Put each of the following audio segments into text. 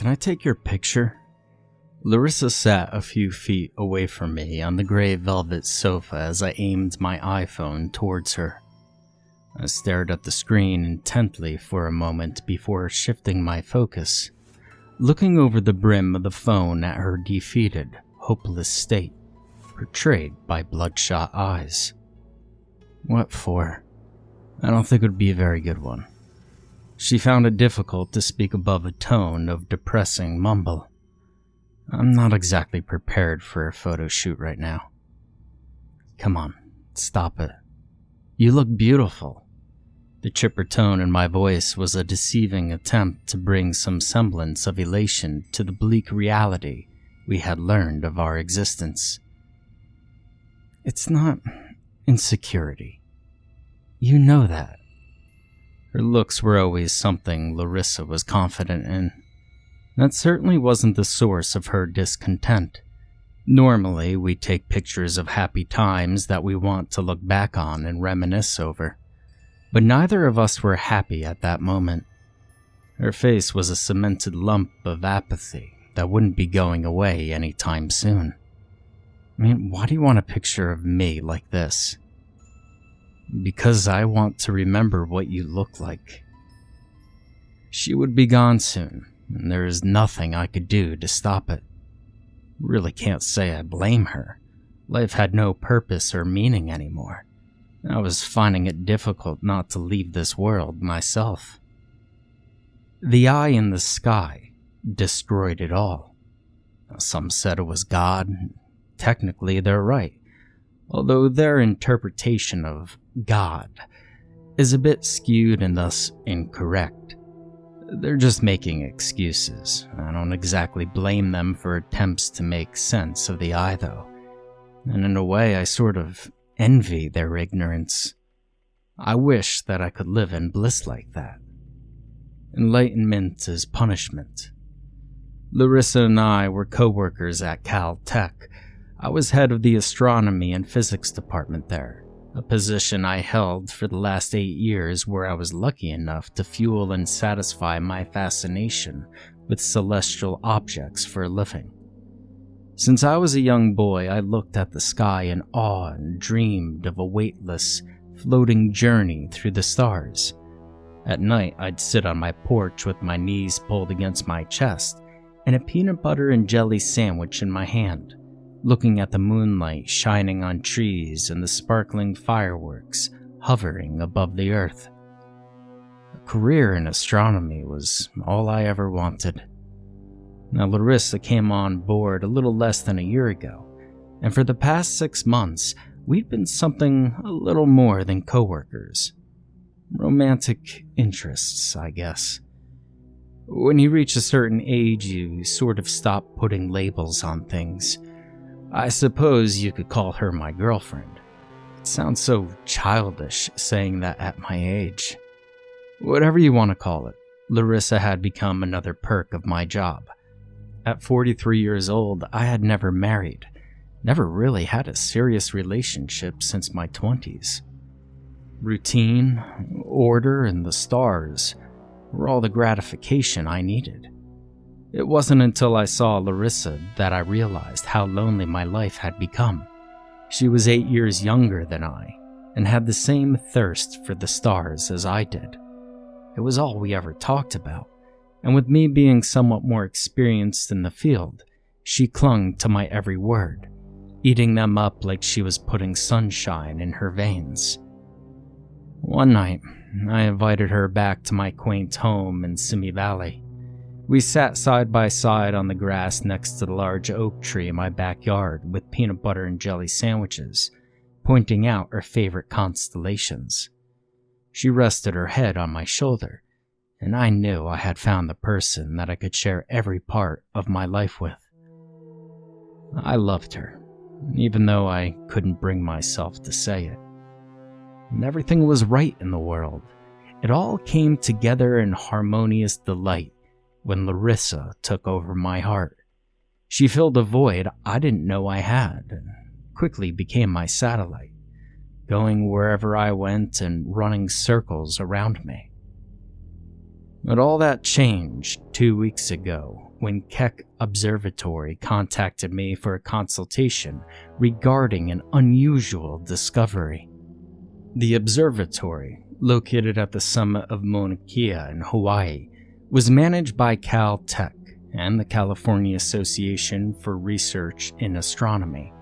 Can I take your picture? Larissa sat a few feet away from me on the gray velvet sofa as I aimed my iPhone towards her. I stared at the screen intently for a moment before shifting my focus, looking over the brim of the phone at her defeated, hopeless state, portrayed by bloodshot eyes. What for? I don't think it would be a very good one. She found it difficult to speak above a tone of depressing mumble. I'm not exactly prepared for a photo shoot right now. Come on, stop it. You look beautiful. The chipper tone in my voice was a deceiving attempt to bring some semblance of elation to the bleak reality we had learned of our existence. It's not insecurity. You know that. Her looks were always something Larissa was confident in. That certainly wasn't the source of her discontent. Normally, we take pictures of happy times that we want to look back on and reminisce over. But neither of us were happy at that moment. Her face was a cemented lump of apathy that wouldn't be going away anytime soon. I mean, why do you want a picture of me like this? Because I want to remember what you look like. She would be gone soon, and there is nothing I could do to stop it. Really can't say I blame her. Life had no purpose or meaning anymore. I was finding it difficult not to leave this world myself. The eye in the sky destroyed it all. Some said it was God. Technically, they're right, although their interpretation of God is a bit skewed and thus incorrect. They're just making excuses. I don't exactly blame them for attempts to make sense of the eye, though. And in a way, I sort of envy their ignorance. I wish that I could live in bliss like that. Enlightenment is punishment. Larissa and I were co-workers at Caltech. I was head of the astronomy and physics department there, a position I held for the last 8 years where I was lucky enough to fuel and satisfy my fascination with celestial objects for a living. Since I was a young boy, I looked at the sky in awe and dreamed of a weightless, floating journey through the stars. At night, I'd sit on my porch with my knees pulled against my chest and a peanut butter and jelly sandwich in my hand, looking at the moonlight shining on trees and the sparkling fireworks hovering above the earth. A career in astronomy was all I ever wanted. Now, Larissa came on board a little less than a year ago, and for the past 6 months, we'd been something a little more than coworkers. Romantic interests, I guess. When you reach a certain age, you sort of stop putting labels on things. I suppose you could call her my girlfriend. It sounds so childish saying that at my age. Whatever you want to call it, Larissa had become another perk of my job. At 43 years old, I had never married, never really had a serious relationship since my 20s. Routine, order, and the stars were all the gratification I needed. It wasn't until I saw Larissa that I realized how lonely my life had become. She was 8 years younger than I, and had the same thirst for the stars as I did. It was all we ever talked about, and with me being somewhat more experienced in the field, she clung to my every word, eating them up like she was putting sunshine in her veins. One night, I invited her back to my quaint home in Simi Valley. We sat side by side on the grass next to the large oak tree in my backyard with peanut butter and jelly sandwiches, pointing out our favorite constellations. She rested her head on my shoulder, and I knew I had found the person that I could share every part of my life with. I loved her, even though I couldn't bring myself to say it. And everything was right in the world. It all came together in harmonious delight when Larissa took over my heart. She filled a void I didn't know I had, and quickly became my satellite, going wherever I went and running circles around me. But all that changed 2 weeks ago when Keck Observatory contacted me for a consultation regarding an unusual discovery. The observatory, located at the summit of Mauna Kea in Hawaii, was managed by Caltech and the California Association for Research in Astronomy.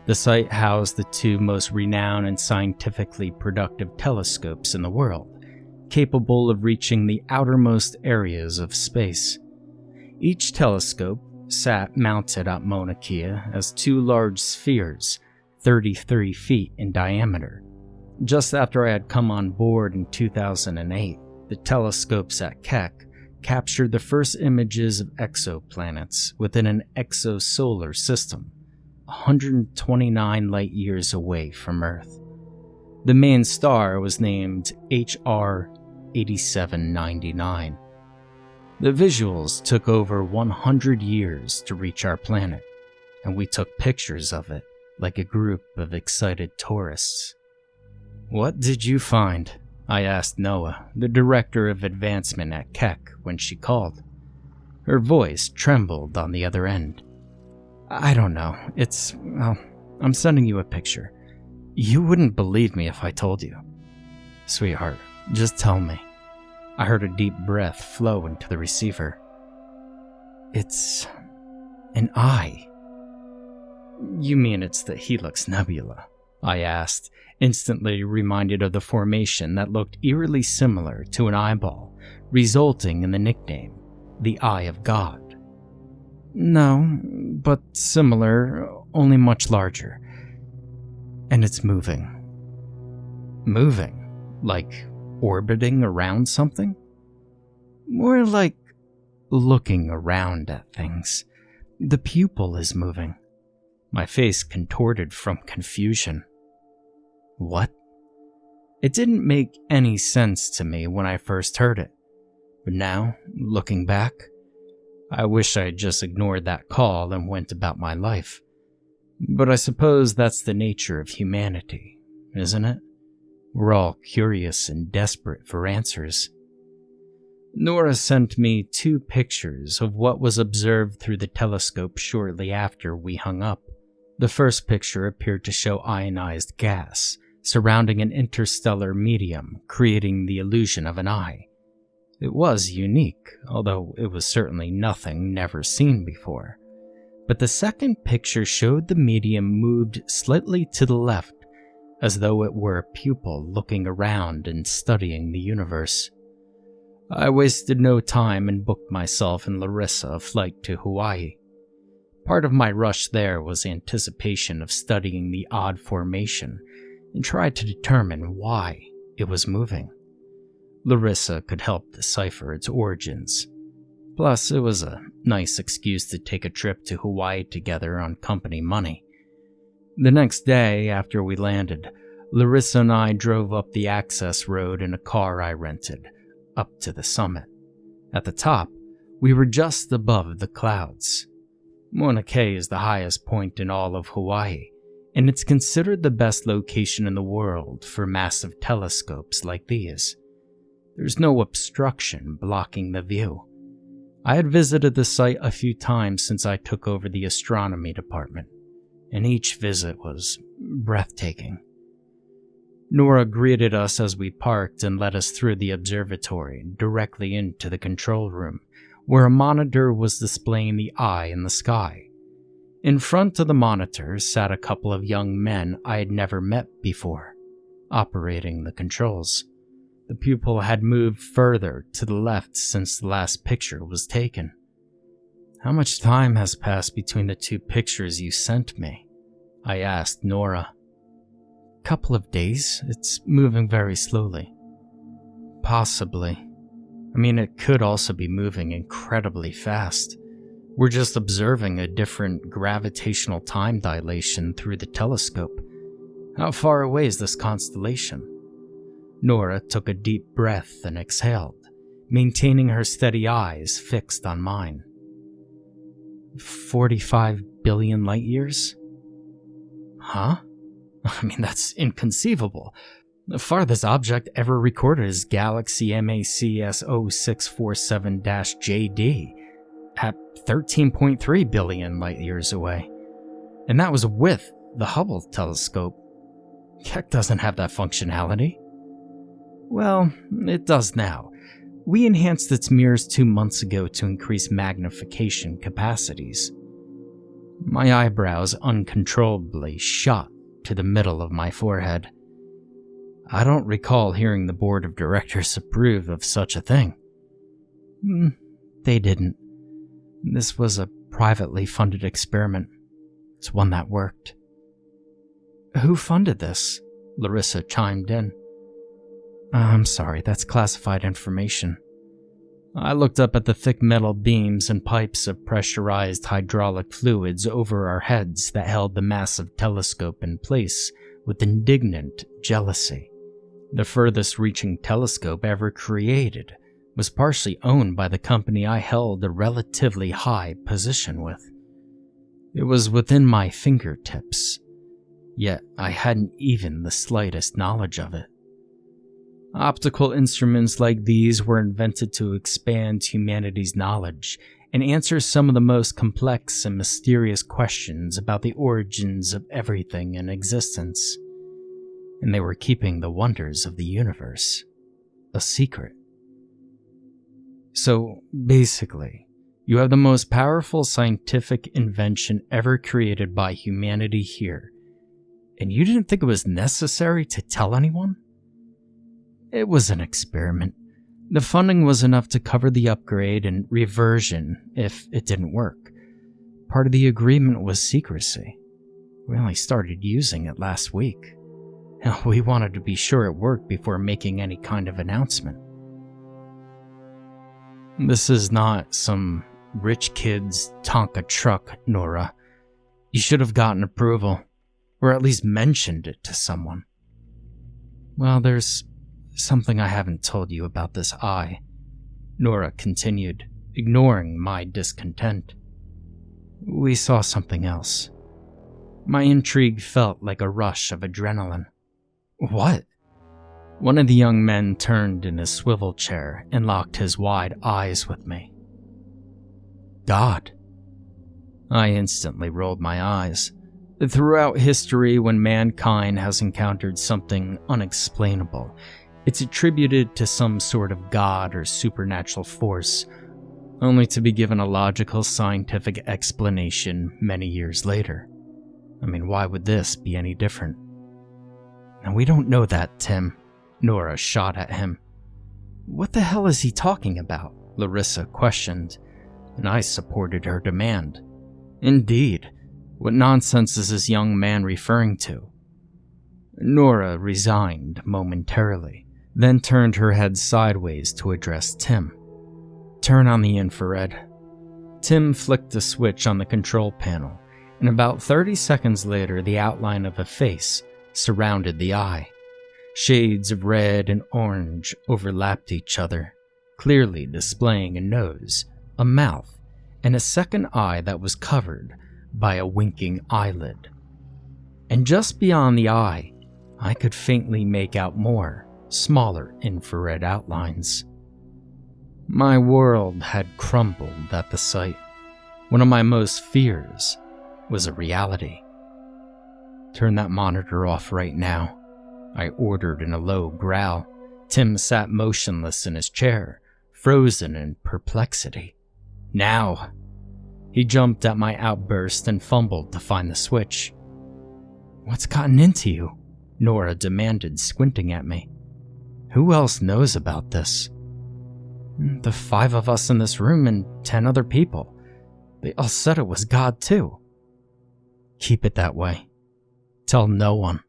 The site housed the two most renowned and scientifically productive telescopes in the world, capable of reaching the outermost areas of space. Each telescope sat mounted at Mauna Kea as two large spheres, 33 feet in diameter. Just after I had come on board in 2008, the telescopes at Keck captured the first images of exoplanets within an exosolar system, 129 light-years away from Earth. The main star was named HR 8799. The visuals took over 100 years to reach our planet, and we took pictures of it like a group of excited tourists. "What did you find?" I asked Noah, the director of advancement at Keck, when she called. Her voice trembled on the other end. "I don't know. I'm sending you a picture. You wouldn't believe me if I told you." "Sweetheart, just tell me." I heard a deep breath flow into the receiver. "It's an eye." "You mean it's the Helix Nebula?" I asked, instantly reminded of the formation that looked eerily similar to an eyeball, resulting in the nickname, the Eye of God. "No, but similar, only much larger. And it's moving." "Moving? Like orbiting around something?" "More like looking around at things. The pupil is moving." My face contorted from confusion. "What?" It didn't make any sense to me when I first heard it. But now, looking back, I wish I had just ignored that call and went about my life. But I suppose that's the nature of humanity, isn't it? We're all curious and desperate for answers. Nora sent me 2 pictures of what was observed through the telescope shortly after we hung up. The first picture appeared to show ionized gas surrounding an interstellar medium, creating the illusion of an eye. It was unique, although it was certainly nothing never seen before. But the second picture showed the medium moved slightly to the left, as though it were a pupil looking around and studying the universe. I wasted no time and booked myself and Larissa a flight to Hawaii. Part of my rush there was anticipation of studying the odd formation and tried to determine why it was moving. Larissa could help decipher its origins. Plus, it was a nice excuse to take a trip to Hawaii together on company money. The next day, after we landed, Larissa and I drove up the access road in a car I rented, up to the summit. At the top, we were just above the clouds. Mauna Kea is the highest point in all of Hawaii, and it's considered the best location in the world for massive telescopes like these. There's no obstruction blocking the view. I had visited the site a few times since I took over the astronomy department, and each visit was breathtaking. Nora greeted us as we parked and led us through the observatory directly into the control room, where a monitor was displaying the eye in the sky. In front of the monitor sat a couple of young men I had never met before, operating the controls. The pupil had moved further to the left since the last picture was taken. "How much time has passed between the 2 pictures you sent me?" I asked Nora. "Couple of days. It's moving very slowly." "Possibly. I mean, it could also be moving incredibly fast. We're just observing a different gravitational time dilation through the telescope. How far away is this constellation?" Nora took a deep breath and exhaled, maintaining her steady eyes fixed on mine. 45 billion light years? Huh? I mean, that's inconceivable. The farthest object ever recorded is Galaxy MACS 0647-JD at 13.3 billion light-years away. And that was with the Hubble telescope. Keck doesn't have that functionality. Well, it does now. We enhanced its mirrors 2 months ago to increase magnification capacities. My eyebrows uncontrollably shot to the middle of my forehead. I don't recall hearing the board of directors approve of such a thing. They didn't. This was a privately funded experiment. It's one that worked. Who funded this? Larissa chimed in. I'm sorry, that's classified information. I looked up at the thick metal beams and pipes of pressurized hydraulic fluids over our heads that held the massive telescope in place with indignant jealousy. The furthest reaching telescope ever created was partially owned by the company I held a relatively high position with. It was within my fingertips, yet I hadn't even the slightest knowledge of it. Optical instruments like these were invented to expand humanity's knowledge and answer some of the most complex and mysterious questions about the origins of everything in existence. And they were keeping the wonders of the universe a secret. So, basically, you have the most powerful scientific invention ever created by humanity here, and you didn't think it was necessary to tell anyone? It was an experiment. The funding was enough to cover the upgrade and reversion if it didn't work. Part of the agreement was secrecy. We only started using it last week. We wanted to be sure it worked before making any kind of announcement. This is not some rich kid's Tonka truck, Nora. You should have gotten approval, or at least mentioned it to someone. Well, there's something I haven't told you about this eye, Nora continued, ignoring my discontent. We saw something else. My intrigue felt like a rush of adrenaline. What? One of the young men turned in his swivel chair and locked his wide eyes with me. God. I instantly rolled my eyes. Throughout history, when mankind has encountered something unexplainable, it's attributed to some sort of god or supernatural force, only to be given a logical scientific explanation many years later. I mean, why would this be any different? Now, we don't know that, Tim. Nora shot at him. What the hell is he talking about? Larissa questioned, and I supported her demand. Indeed, what nonsense is this young man referring to? Nora resigned momentarily, then turned her head sideways to address Tim. Turn on the infrared. Tim flicked a switch on the control panel, and about 30 seconds later the outline of a face surrounded the eye. Shades of red and orange overlapped each other, clearly displaying a nose, a mouth, and a second eye that was covered by a winking eyelid. And just beyond the eye, I could faintly make out more, smaller infrared outlines. My world had crumbled at the sight. One of my most fears was a reality. Turn that monitor off right now, I ordered in a low growl. Tim sat motionless in his chair, frozen in perplexity. Now! He jumped at my outburst and fumbled to find the switch. What's gotten into you? Nora demanded, squinting at me. Who else knows about this? The 5 of us in this room and 10 other people. They all said it was God too. Keep it that way. Tell no one.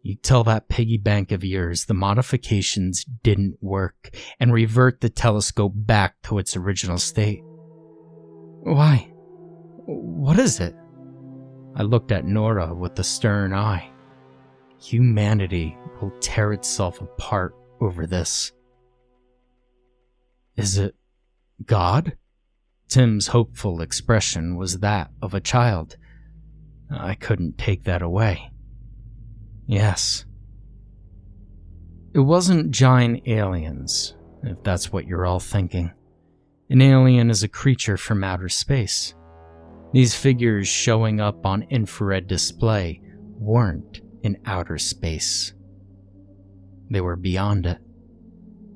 You tell that piggy bank of yours the modifications didn't work and revert the telescope back to its original state. Why? What is it? I looked at Nora with a stern eye. Humanity will tear itself apart over this. Is it God? Tim's hopeful expression was that of a child. I couldn't take that away. Yes. It wasn't giant aliens, if that's what you're all thinking. An alien is a creature from outer space. These figures showing up on infrared display weren't in outer space. They were beyond it.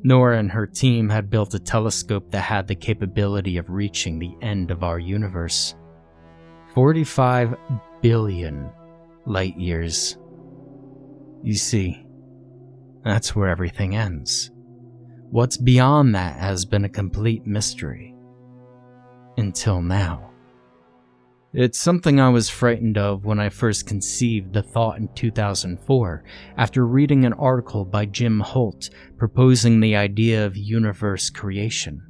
Nora and her team had built a telescope that had the capability of reaching the end of our universe. 45 billion light years. You see, that's where everything ends. What's beyond that has been a complete mystery. Until now. It's something I was frightened of when I first conceived the thought in 2004 after reading an article by Jim Holt proposing the idea of universe creation.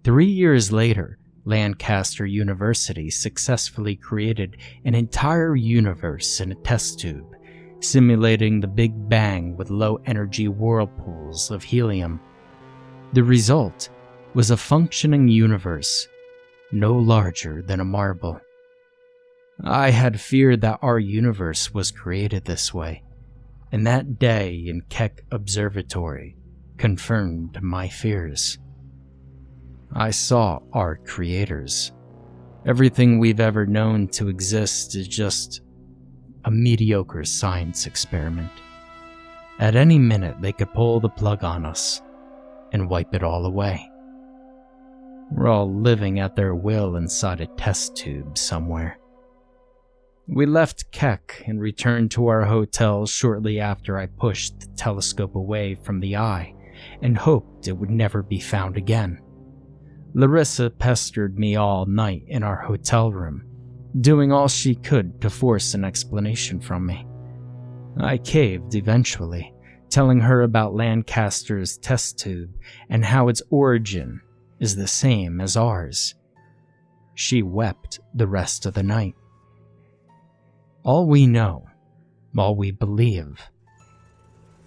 3 years later, Lancaster University successfully created an entire universe in a test tube, simulating the Big Bang with low-energy whirlpools of helium. The result was a functioning universe, no larger than a marble. I had feared that our universe was created this way, and that day in Keck Observatory confirmed my fears. I saw our creators. Everything we've ever known to exist is just a mediocre science experiment. At any minute, they could pull the plug on us and wipe it all away. We're all living at their will inside a test tube somewhere. We left Keck and returned to our hotel shortly after I pushed the telescope away from the eye and hoped it would never be found again. Larissa pestered me all night in our hotel room, doing all she could to force an explanation from me. I caved eventually, telling her about Lancaster's test tube and how its origin is the same as ours. She wept the rest of the night. All we know, all we believe,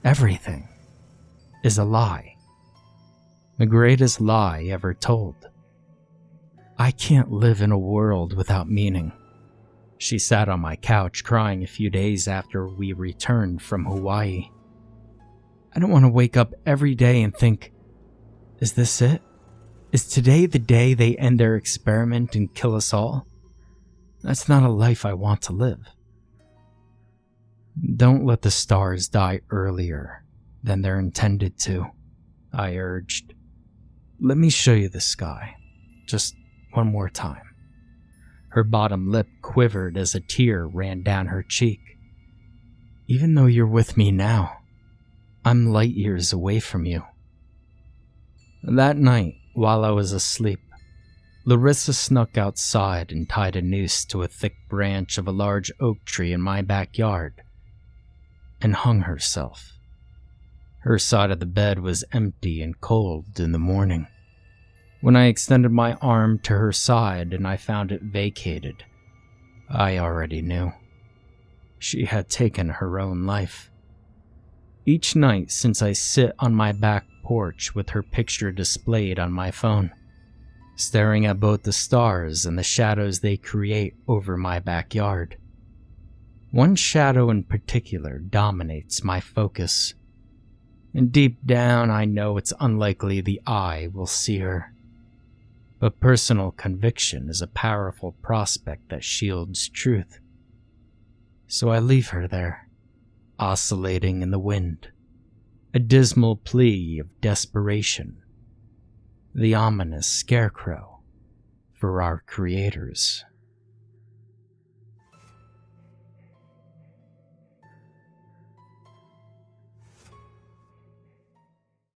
everything is a lie. The greatest lie ever told. I can't live in a world without meaning. She sat on my couch crying a few days after we returned from Hawaii. I don't want to wake up every day and think, is this it? Is today the day they end their experiment and kill us all? That's not a life I want to live. Don't let the stars die earlier than they're intended to, I urged. Let me show you the sky, just one more time. Her bottom lip quivered as a tear ran down her cheek. Even though you're with me now, I'm light years away from you. That night, while I was asleep, Larissa snuck outside and tied a noose to a thick branch of a large oak tree in my backyard and hung herself. Her side of the bed was empty and cold in the morning. When I extended my arm to her side and I found it vacated, I already knew. She had taken her own life. Each night since I sit on my back porch with her picture displayed on my phone, staring at both the stars and the shadows they create over my backyard. One shadow in particular dominates my focus, and deep down I know it's unlikely the eye will see her. But personal conviction is a powerful prospect that shields truth. So I leave her there, oscillating in the wind, a dismal plea of desperation, the ominous scarecrow for our creators.